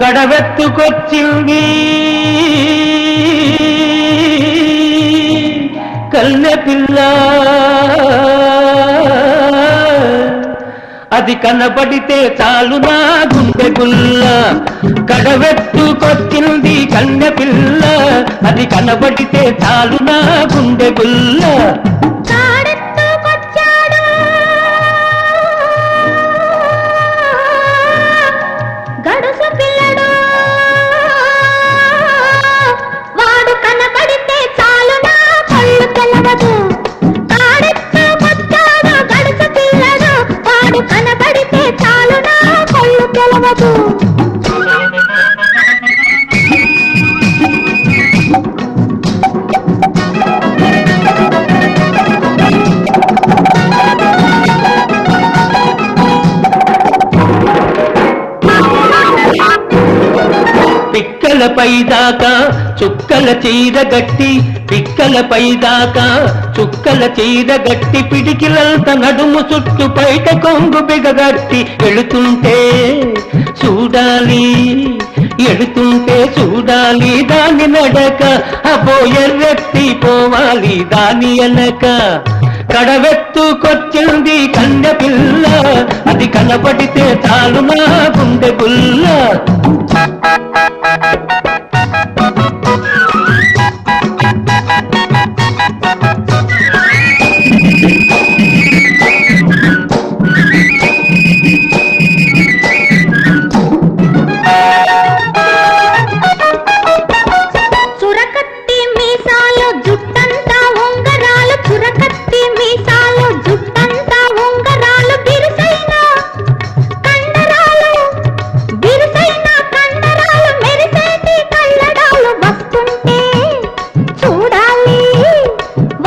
కడవెత్తుకొచ్చింది కన్నె పిల్ల, అది కనబడితే చాలు నా గుండె గుల్ల. కడవెత్తుకొచ్చింది కన్నె పిల్ల, అది కనబడితే చాలు నా గుండె గుల్ల. కనబడితే చాలు నా కళ్ళు తెలవదు. పిక్కలపై దాకా చుక్కల చీర గట్టి, పిక్కలపై దాకా చుక్కల చీర గట్టి, పిడికిలంత నడుము చుట్టు పైట కొంగు బిగగట్టి ఎడుతుంటే చూడాలి, ఎడుతుంటే చూడాలి దాని నడక. అబో ఎర్రెత్తి పోవాలి దాని ఎనక. కడవెత్తుకొచ్చింది కన్నె పిల్ల, అది కనబడితే చాలు నా గుండె గుల్ల. చురకత్తి మీసాలు జుట్టంతా ఉంగరాలు, చురకత్తి మీసాలు జుట్టంతా ఉంగరాలు, బిరుసైన కండరాలు, బిరుసైన కండరాలు, మెరిసేటి కళ్ళడాలు. వస్తుంటే చూడాలి,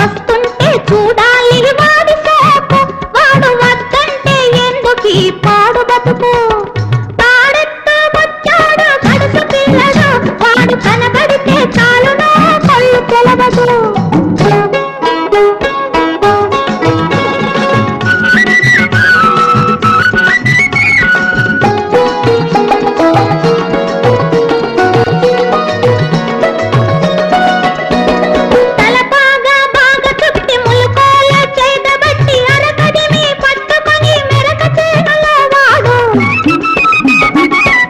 వస్తుంటే చూడాలి వాడి సోకు, వాడు వద్దంటే ఎందుకీ పాడు బతుకు. తాడెత్తుకొచ్చాడు గడుసు పిల్లడు, వాడు కనబడితే చాలు నా కళ్ళు తెలవదు. తలపాగా బాగా చుట్టి ములుకోల చేతబట్టి, అరకడిని పట్టుకొని మెరక చేనులో వాడు.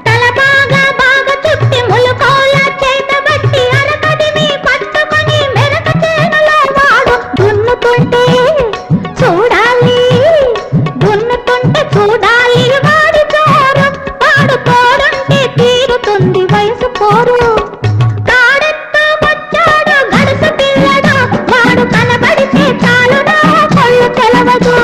తలపాగా బాగా చుట్టి ములుకోల చేతబట్టి, అరకడిని పట్టుకొని మెరక చేనులో వాడు. దున్నుతుంటే చూడాలి, దున్నుతుంటే చూడాలి వాడి చోరు, వాడు తోడుంటే తీరుతుంది వయసు పోరు. తాడెత్తుకొచ్చాడు గడుసు పిల్లడు, వాడు కనబడితే చాలు నా కళ్ళు తెలవదు.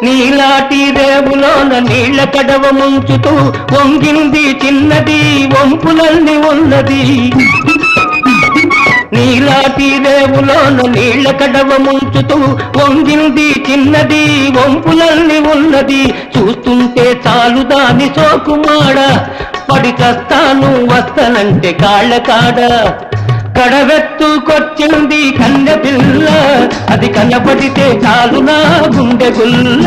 నీలాటి రేవులోన నీళ్ల కడవ ముంచుతూ వంగింది చిన్నది, వంపులన్నీ ఉన్నది. నీలాటి రేవులోన నీళ్ల కడవ ముంచుతూ వంగింది చిన్నది, వంపులన్నీ ఉన్నది. చూస్తుంటే చాలు దాని సోకుమాడ, పడి చస్తాను వస్తనంటే కాళ్ళ కాడ. కడవెత్తుకొచ్చింది కన్నె పిల్ల, అది కనబడితే చాలు నా గుండె గుల్ల.